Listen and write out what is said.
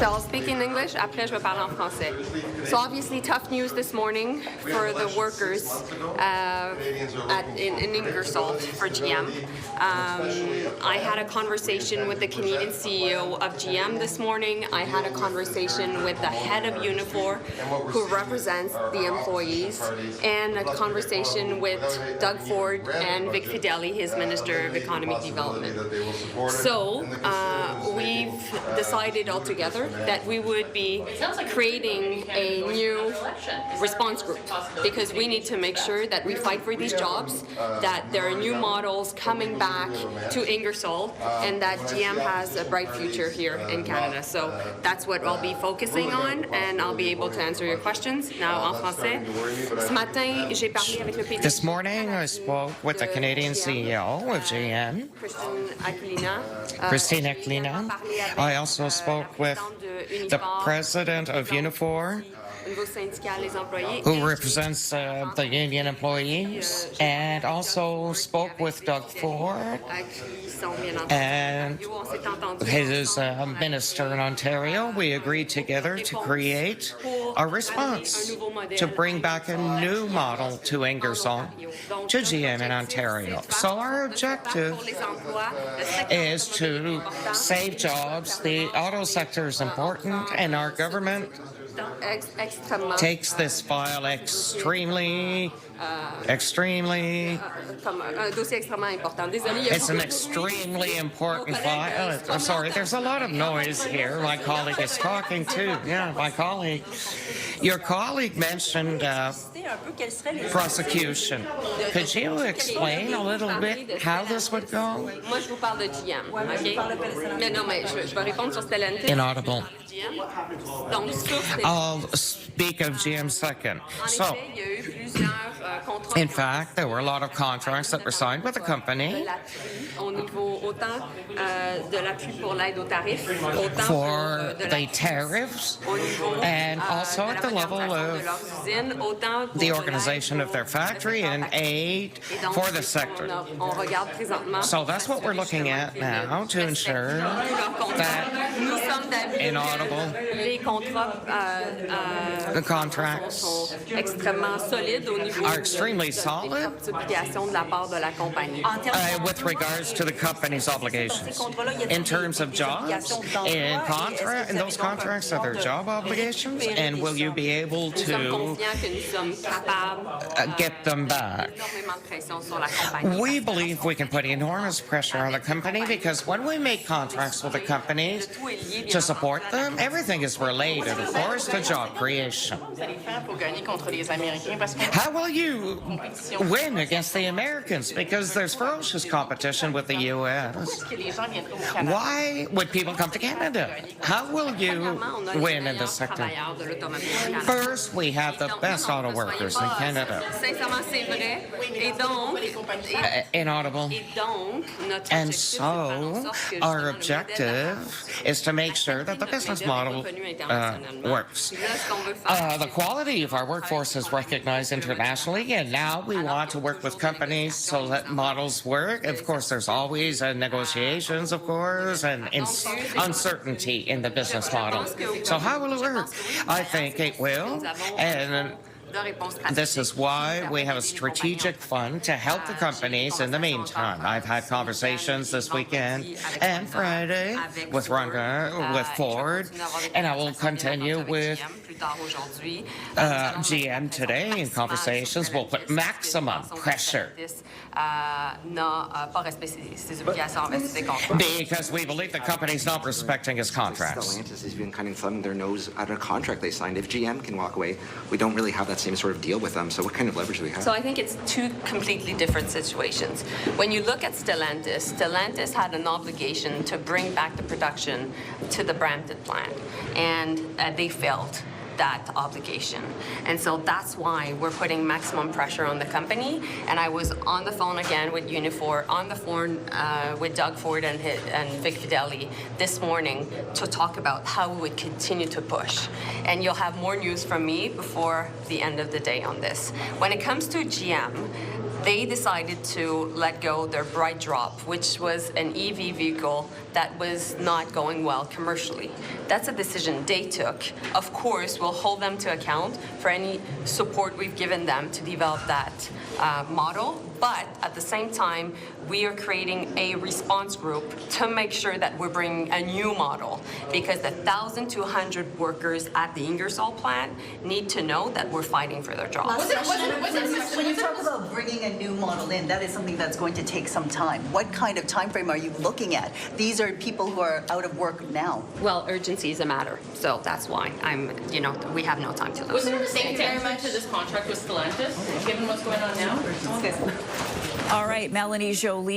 So I'll speak in English, après je vais parler en français. So obviously tough news this morning for the workers in Ingersoll for GM. I had a conversation with the Canadian CEO of GM this morning. I had a conversation with the head of Unifor who represents the employees, and a conversation with Doug Ford and Vic Fideli, his Minister of Economic Development. So we've decided altogether that we would be creating a new response group, because we need to make sure that we fight for these jobs, that there are new models coming back to Ingersoll, and that GM has a bright future here in Canada. So that's what I'll be focusing on, and I'll be able to answer your questions. Now en français. Ce matin, j'ai parlé avec le PDG. This morning, I spoke with the Canadian CEO of GM, Christine Aquilina. I also spoke with the president of Unifor, who represents the union employees, and also spoke with Doug Ford and his minister in Ontario. We agreed together to create a response to bring back a new model to Ingersoll, to GM in Ontario. So our objective is to save jobs. The auto sector is important, and our government takes this file extremely. It's an extremely important file. I'm sorry, there's a lot of noise here. My colleague is talking too. Yeah, my colleague. Your colleague mentioned prosecution. Could you explain a little bit how this would go? Inaudible. I'll speak of GM second. So, in fact, there were a lot of contracts that were signed with the company for the tariffs, and also at the level of the organization of their factory and aid for the sector. So that's what we're looking at now to ensure that inaudible the contracts are extremely solid with regards to the company's obligations. In terms of jobs, in those contracts, are there job obligations, and will you be able to get them back? We believe we can put enormous pressure on the company, because when we make contracts with the companies to support them, everything is related, of course, to job creation. How will you win against the Americans? Because there's ferocious competition with the U.S. Why would people come to Canada? How will you win in this sector? First, we have the best auto workers in Canada. Inaudible. And so, our objective is to make sure that the business model works. The quality of our workforce is recognized internationally, and now we want to work with companies so that models work. Of course, there's always negotiations, of course, and uncertainty in the business model. So how will it work? I think it will, and this is why we have a strategic fund to help the companies in the meantime. I've had conversations this weekend and Friday with with Ford, and I will continue with GM today in conversations. We'll put maximum pressure because we believe the company's not respecting its contracts. Stellantis has been kind of thumbing their nose at a contract they signed. If GM can walk away, we don't really have that same sort of deal with them. So what kind of leverage do we have? So I think it's two completely different situations. When you look at Stellantis, Stellantis had an obligation to bring back the production to the Brampton plant, and they failed that obligation. And so that's why we're putting maximum pressure on the company. And I was on the phone again with Unifor, on the phone with Doug Ford and Vic Fideli this morning to talk about how we would continue to push. And you'll have more news from me before the end of the day on this. When it comes to GM, they decided to let go their BrightDrop, which was an EV vehicle that was not going well commercially. That's a decision they took. Of course, we'll hold them to account for any support we've given them to develop that model, but at the same time, we are creating a response group to make sure that we're bringing a new model, because the 1,200 workers at the Ingersoll plant need to know that we're fighting for their jobs. When you talk about bringing a new model in, that is something that's going to take some time. What kind of time frame are you looking at? These are people who are out of work now. Well, urgency is a matter, so that's why we have no time to lose. Was there a second element to this contract with Stellantis, given what's going on now? All right, Melanie Joly.